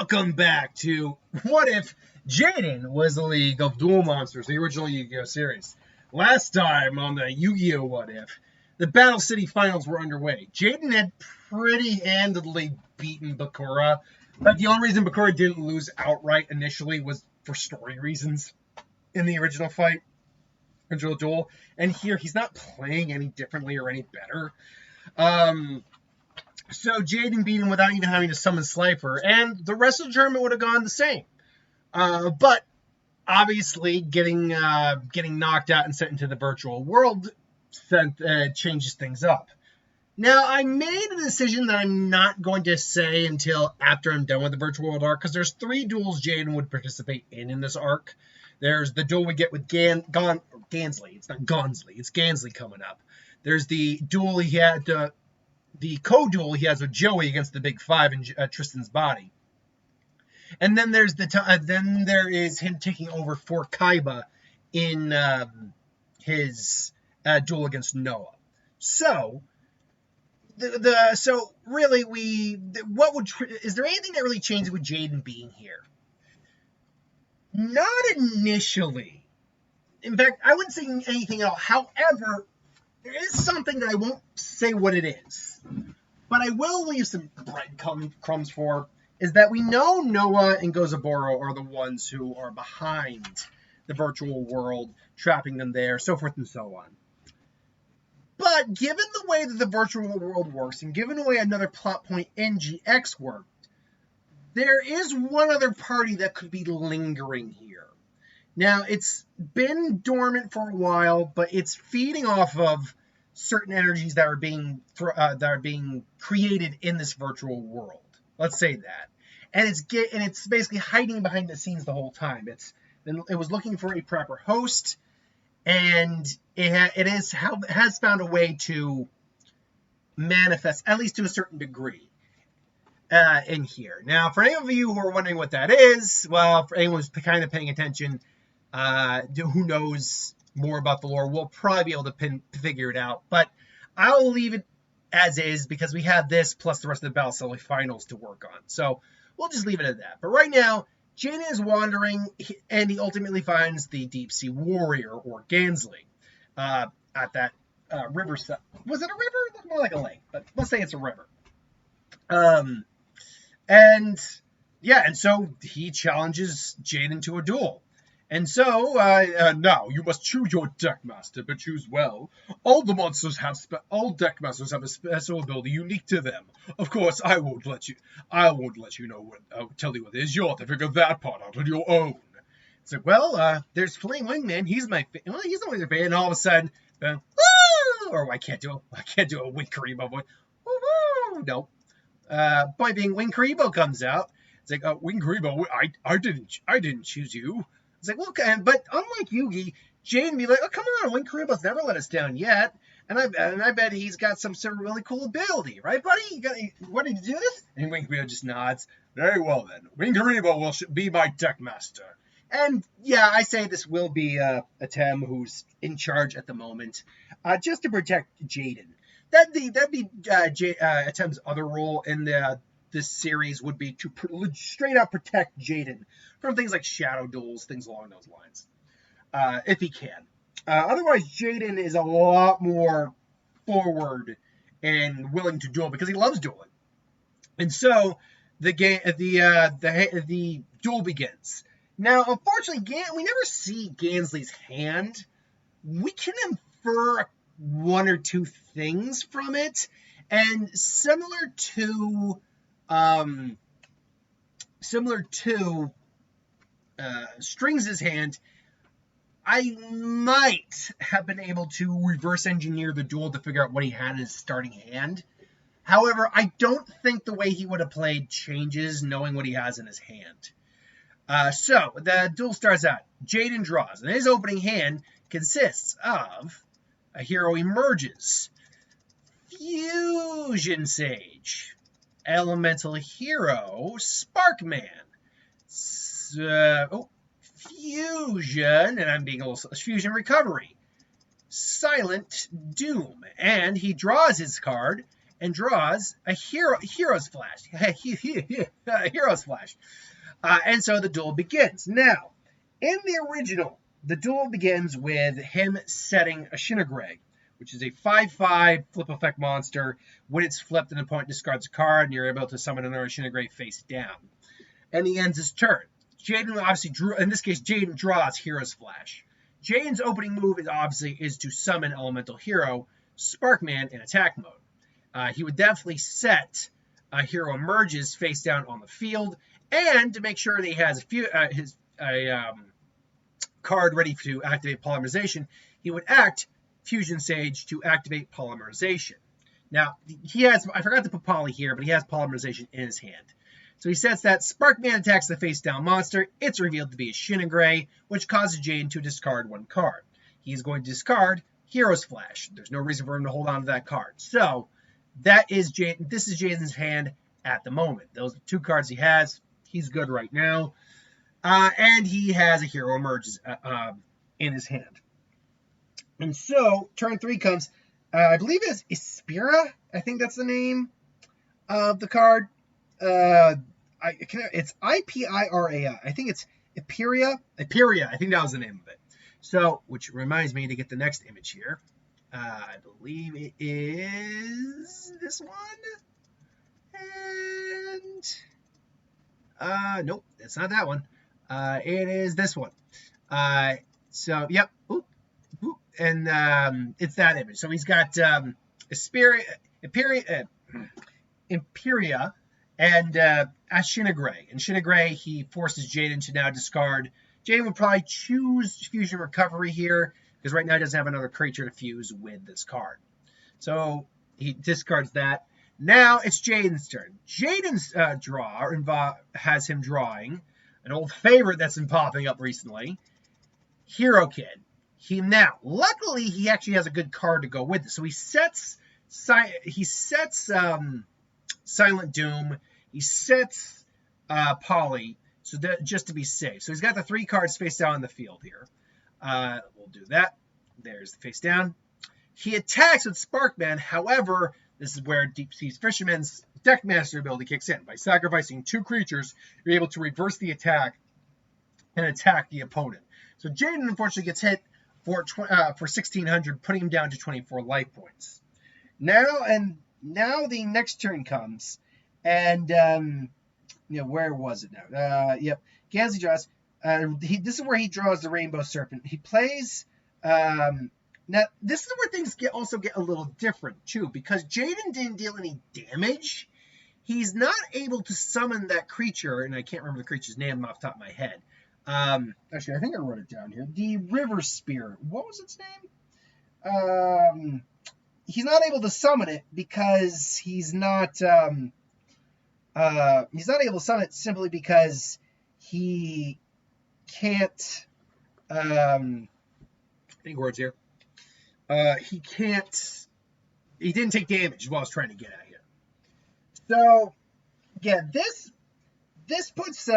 Welcome back to What If Jaden was the League of Duel Monsters, the original Yu-Gi-Oh series. Last time on the Yu-Gi-Oh! What If, the Battle City Finals were underway. Jaden had pretty handedly beaten Bakura, but the only reason Bakura didn't lose outright initially was for story reasons in the original fight, original duel. And here, he's not playing any differently or any better. So Jaden beat him without even having to summon Slifer, and the rest of the tournament would have gone the same. But obviously, getting knocked out and sent into the virtual world changes things up. Now, I made a decision that I'm not going to say until after I'm done with the virtual world arc, because there's 3 duels Jaden would participate in this arc. There's the duel we get with Gansley. It's not Gonsley. It's Gansley coming up. There's the duel he had... the co-duel he has with Joey against the Big Five in Tristan's body. And then there's there is him taking over for Kaiba in his duel against Noah. So so really is there anything that really changes with Jaden being here? Not initially. In fact, I wouldn't say anything at all. However, there is something that I won't say what it is, but I will leave some breadcrumbs for, is that we know Noah and Gozaburo are the ones who are behind the virtual world, trapping them there, so forth and so on. But given the way that the virtual world works, and given the way another plot point NGX worked, there is one other party that could be lingering here. Now, it's been dormant for a while, but it's feeding off of certain energies that are being created in this virtual world. Let's say that, and it's basically hiding behind the scenes the whole time. It was looking for a proper host, and it has found a way to manifest, at least to a certain degree, in here. Now, for any of you who are wondering what that is, well, for anyone who's kind of paying attention, who knows more about the lore, we'll probably be able to figure it out. But I'll leave it as is because we have this plus the rest of the Battle City Finals to work on. So we'll just leave it at that. But right now, Jaden is wandering, and he ultimately finds the Deep Sea Warrior, or Gansley, at that river. Was it a river? It looked more like a lake, but let's say it's a river. And so he challenges Jaden to a duel. And so, now, you must choose your deckmaster, but choose well. All deck masters have a special ability unique to them. Of course, I won't let you know tell you what it is. You'll have to figure that part out on your own. It's like, well, there's Flame Wingman. He's always a fan. And all of a sudden, I can't do a Wing Karibo voice. No. Point being, Wing Karibo comes out. It's like, Wing Karibo, I didn't choose you. It's like, well, but unlike Yugi, Jaden be like, oh, come on, Wing Karibo's never let us down yet. And I bet he's got some sort of really cool ability, right, buddy? What did you do this? And Wing Karibo just nods. Very well, then. Wing Karibo will be my deck master. And, yeah, I say this will be Atem, who's in charge at the moment, just to protect Jaden. That'd be Atem's other role in this series would be to straight up protect Jaden from things like shadow duels, things along those lines, if he can. Otherwise, Jaden is a lot more forward and willing to duel because he loves dueling. And so the duel begins. Now, unfortunately, we never see Gansley's hand. We can infer one or two things from it, and similar to Strings' hand, I might have been able to reverse engineer the duel to figure out what he had in his starting hand. However, I don't think the way he would have played changes knowing what he has in his hand. So the duel starts out. Jaden draws, and his opening hand consists of a hero emerges, Fusion Sage, Elemental Hero, Sparkman, Fusion, and I'm being a little Fusion Recovery, Silent Doom, and he draws his card, and draws a Hero's Flash. Hero's Flash. And so the duel begins. Now, in the original, the duel begins with him setting a Shinigre, which is a 5/5 flip effect monster. When it's flipped, an opponent discards a card, and you're able to summon another Shinigre face down. And he ends his turn. Jaden obviously drew, in this case, Jaden draws Hero's Flash. Jaden's opening move is to summon Elemental Hero, Sparkman, in attack mode. He would definitely set Hero Emerges face down on the field, and to make sure that he has a card ready to activate Polymerization, he would act Fusion Sage to activate Polymerization. Now, I forgot to put Poly here, but he has Polymerization in his hand. So he sets that. Sparkman attacks the face-down monster. It's revealed to be a Shinigre, which causes Jaden to discard one card. He's going to discard Hero's Flash. There's no reason for him to hold on to that card. So this is Jaden's hand at the moment. Those are two cards he has. He's good right now. And he has a Hero Emerges in his hand. And so turn 3 comes, I believe it's Ispira. I think that's the name of the card. It's Ipira. I think it's Ipiria. I think that was the name of it. So, which reminds me to get the next image here. I believe it is this one. And nope, it's not that one. It is this one. So yep. Oop, oop, and it's that image. So he's got Imperia, and a Shinigre. And Shinigre, he forces Jaden to now discard. Jaden would probably choose Fusion Recovery here, because right now he doesn't have another creature to fuse with this card. So he discards that. Now it's Jaden's turn. Jaden's has him drawing an old favorite that's been popping up recently, Hero Kid. Luckily, he actually has a good card to go with it. So he sets Silent Doom. He sets Poly, so that, just to be safe. So he's got the 3 cards face down on the field here. We'll do that. There's the face down. He attacks with Sparkman. However, this is where Deep Sea Fisherman's Deckmaster ability kicks in. By sacrificing 2 creatures, you're able to reverse the attack and attack the opponent. So Jaden unfortunately gets hit for 1,600, putting him down to 24 life points. Now the next turn comes, and where was it now? Yep, Gansey draws. This is where he draws the Rainbow Serpent. He plays. Now this is where things also get a little different too, because Jaden didn't deal any damage. He's not able to summon that creature, and I can't remember the creature's name off the top of my head. Actually, I think I wrote it down here. The River Spirit. What was its name? He's not able to summon it because he's not able to summon it simply because he can't. Think words here. He can't. He didn't take damage. Is what I was trying to get at here. So, yeah, this puts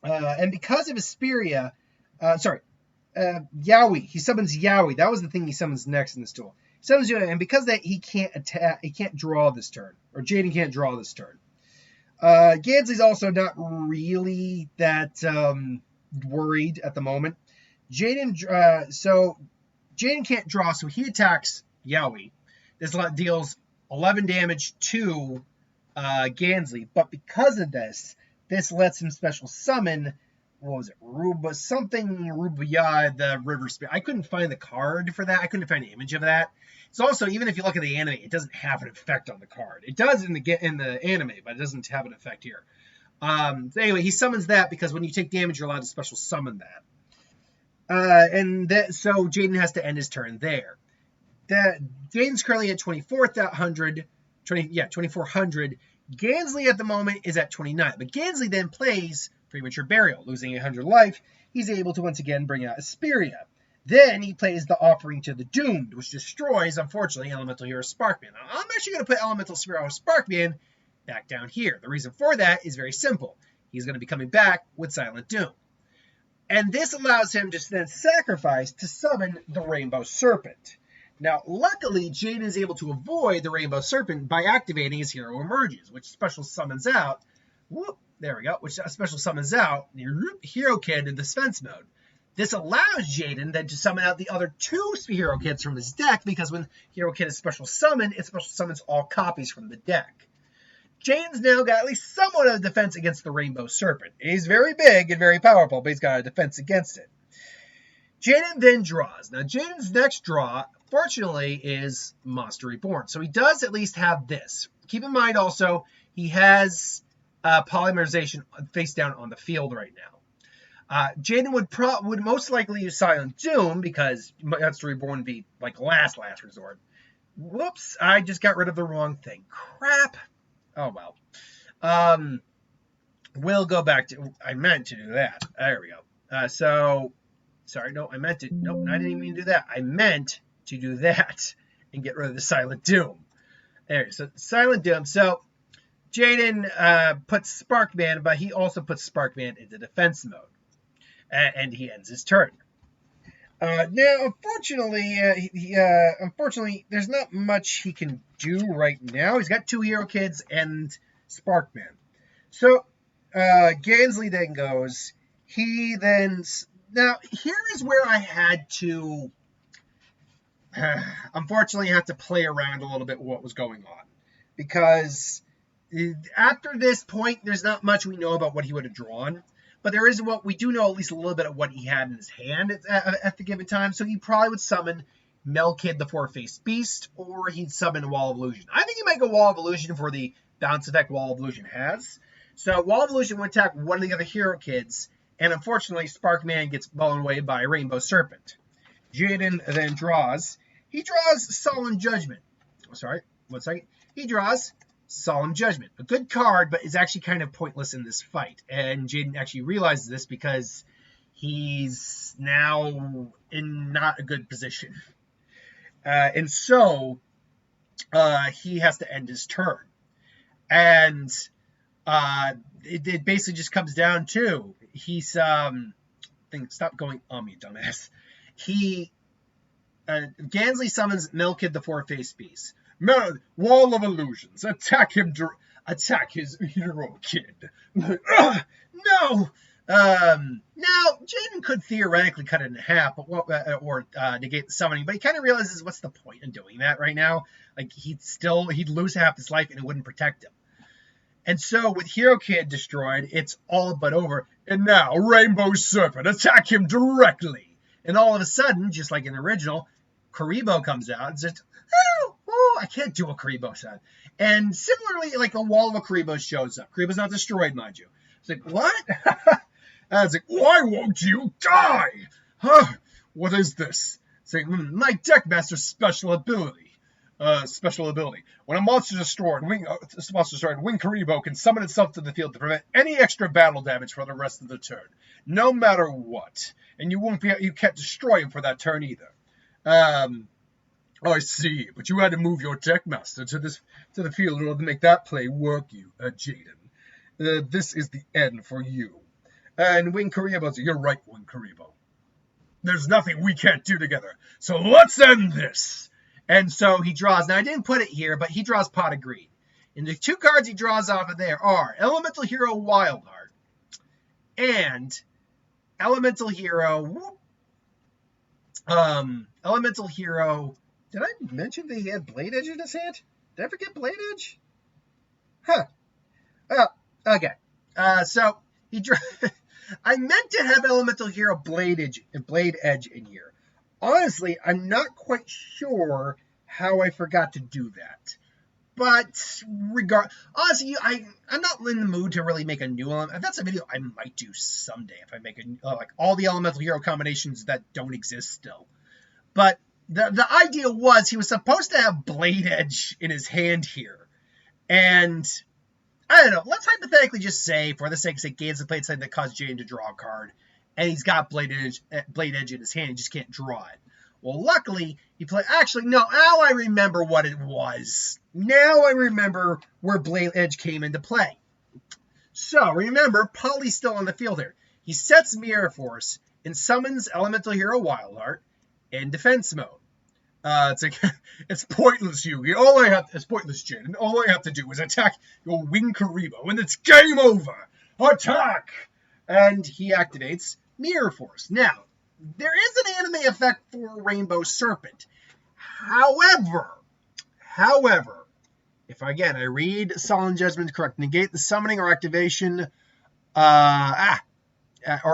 and because of Hesperia, Yowie. He summons Yowie. That was the thing he summons next in this duel. He summons Yowie, and because of that, he can't attack. He can't draw this turn, or Jaden can't draw this turn. Gansley's also not really that worried at the moment. Jaden can't draw, so he attacks Yowie. This deals 11 damage to Gansley, but because of this lets him special summon. What was it? Rubia, the River Spirit. I couldn't find the card for that. I couldn't find an image of that. It's also, even if you look at the anime, it doesn't have an effect on the card. It does in the anime, but it doesn't have an effect here. So anyway, he summons that because when you take damage, you're allowed to special summon that. So Jaden has to end his turn there. Jaden's currently at 2,400. Gansley at the moment is at 29. But Gansley then plays Premature Burial, losing 800 life. He's able to once again bring out Hesperia. Then he plays the Offering to the Doomed, which destroys, unfortunately, Elemental Hero Sparkman. Now, I'm actually going to put Elemental Hero Sparkman back down here. The reason for that is very simple. He's going to be coming back with Silent Doom. And this allows him to then sacrifice to summon the Rainbow Serpent. Now, luckily, Jaden is able to avoid the Rainbow Serpent by activating his Hero Emerges, which special summons out. Whoop, there we go. Which special summons out Hero Kid in defense mode. This allows Jaden then to summon out the other 2 Hero Kids from his deck, because when Hero Kid is special summoned, it special summons all copies from the deck. Jaden's now got at least somewhat of a defense against the Rainbow Serpent. He's very big and very powerful, but he's got a defense against it. Jaden then draws. Now, Jaden's next draw, fortunately, is Monster Reborn. So he does at least have this. Keep in mind also, he has Polymerization face down on the field right now. Jaden would most likely use Silent Doom, because Monster Reborn would be like last resort. Whoops, I just got rid of the wrong thing. Crap. Oh, well. We'll go back to, I meant to do that. There we go. Sorry, no, I didn't even mean to do that. I meant to do that and get rid of the Silent Doom. There, so Silent Doom. So Jaden puts Sparkman, but he also puts Sparkman into defense mode. And he ends his turn. Now, unfortunately, there's not much he can do right now. He's got 2 Hero Kids and Sparkman. So, Gansley then goes. Now, here is where I had to, unfortunately, have to play around a little bit with what was going on. Because after this point, there's not much we know about what he would have drawn. But there is what we do know, at least a little bit of what he had in his hand at the given time. So he probably would summon Melkid the Four-Faced Beast, or he'd summon Wall of Illusion. I think he might go Wall of Illusion for the bounce effect Wall of Illusion has. So Wall of Illusion would attack one of the other Hero Kids, and unfortunately Sparkman gets blown away by Rainbow Serpent. Jaden then draws. He draws Solemn Judgment. Oh, sorry, 1 second. He draws Solemn Judgment. A good card, but is actually kind of pointless in this fight. And Jaden actually realizes this because he's now in not a good position. And so he has to end his turn. And it basically just comes down to stop going on me, dumbass. Gansley summons Melkid the Four-Faced Beast. Wall of Illusions. Attack his Hero Kid. No. Now, Jaden could theoretically cut it in half, or negate the summoning, but he kind of realizes what's the point in doing that right now? Like, he'd lose half his life and it wouldn't protect him. And so, with Hero Kid destroyed, it's all but over. And now, Rainbow Serpent, attack him directly. And all of a sudden, just like in the original, Karibo comes out and says, I can't do a Karibo sound. And similarly, like a wall of a Karibo shows up. Karibo's not destroyed, mind you. It's like, what? It's like, why won't you die? Huh? What is this? It's like, my Deckmaster's special ability. When a monster is destroyed, Wing Karibo can summon itself to the field to prevent any extra battle damage for the rest of the turn, no matter what. And you can't destroy him for that turn either. I see, but you had to move your Deckmaster to the field in order to make that play work, Jaden. This is the end for you. And Wing Karibo, you're right, Wing Karibo. There's nothing we can't do together, so let's end this. And so he draws. Now, I didn't put it here, but he draws Pot of Greed. And the 2 cards he draws off of there are Elemental Hero Wildheart and Elemental Hero. Elemental Hero. Did I mention that he had Blade Edge in his hand? Did I forget Blade Edge? Huh. Well, okay. So he I meant to have Elemental Hero Blade Edge in here. Honestly, I'm not quite sure how I forgot to do that. But honestly, I'm not in the mood to really make a new one. That's a video I might do someday if I make like all the Elemental Hero combinations that don't exist still. But the idea was he was supposed to have Blade Edge in his hand here. And I don't know, let's hypothetically just say, for the sake of Gaines played something that caused Jaden to draw a card. And he's got Blade Edge in his hand. He just can't draw it. Well, luckily, he played... Actually, no. Now I remember what it was. Now I remember where Blade Edge came into play. So, remember, Polly's still on the field here. He sets Mirror Force and summons Elemental Hero Wildheart in defense mode. It's like, it's pointless, Yugi. It's pointless, Jaden. All I have to do is attack your Wing Karibo, and it's game over. Attack! And he activates Mirror Force. Now, there is an anime effect for Rainbow Serpent. However, if again I read Solemn Judgment correct, negate the summoning or activation, or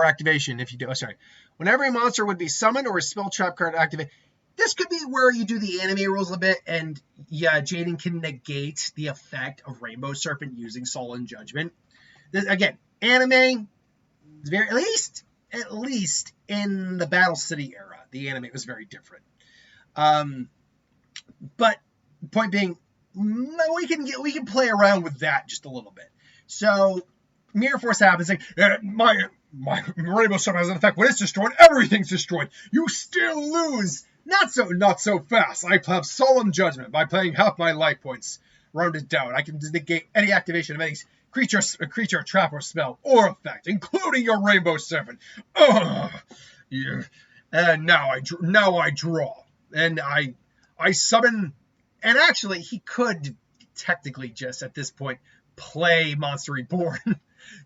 activation if you do. Oh, sorry. Whenever a monster would be summoned or a spell trap card activated, this could be where you do the anime rules a bit, and yeah, Jaden can negate the effect of Rainbow Serpent using Solemn Judgment. This, again, anime, very at least in the Battle City era, the anime was very different. But point being, we can play around with that just a little bit. So Mirror Force happens, like my Rainbow Serpent has an effect. When it's destroyed, everything's destroyed. You still lose. Not so fast. I have Solemn Judgment. By playing half my life points rounded down, I can negate any activation of any creature, trap, or spell, or effect, including your Rainbow Serpent. Ugh. Yeah. And now I draw. And I summon. And actually, he could technically just, at this point, play Monster Reborn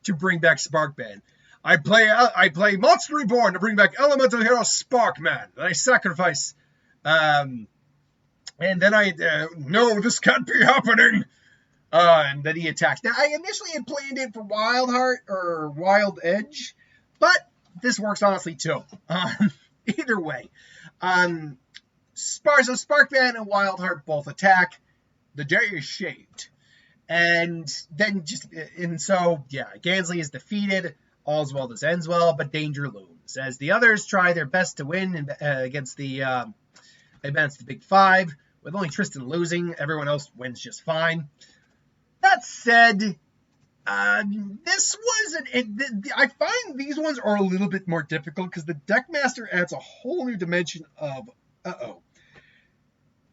to bring back Sparkman. I play Monster Reborn to bring back Elemental Hero Sparkman. And I sacrifice. And then no, this can't be happening. And then he attacks. Now, I initially had planned it for Wild Heart or Wild Edge, but this works honestly too. Either way. So Sparkman and Wild Heart both attack. The day is shaved. And so Gansley is defeated. All's well that ends well, but danger looms as the others try their best to win against the Big Five. With only Tristan losing, everyone else wins just fine. That said, I find these ones are a little bit more difficult because the Deckmaster adds a whole new dimension of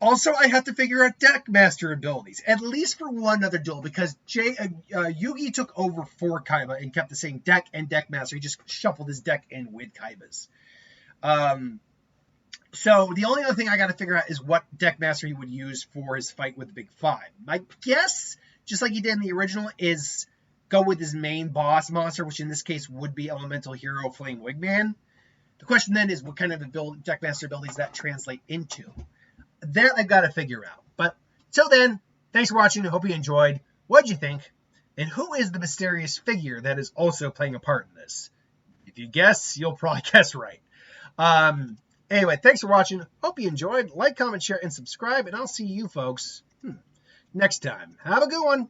Also, I have to figure out Deckmaster abilities, at least for one other duel, because Yugi took over for Kaiba and kept the same deck and Deckmaster. He just shuffled his deck in with Kaiba's. So the only other thing I got to figure out is what Deckmaster he would use for his fight with the Big Five. My guess, just like he did in the original, is go with his main boss monster, which in this case would be Elemental Hero Flame Wigman. The question then is what kind of Deckmaster abilities that translate into. That I've got to figure out. But till then, thanks for watching. I hope you enjoyed. What'd you think? And who is the mysterious figure that is also playing a part in this? If you guess, you'll probably guess right. Anyway, thanks for watching. Hope you enjoyed. Like, comment, share, and subscribe. And I'll see you folks next time. Have a good one.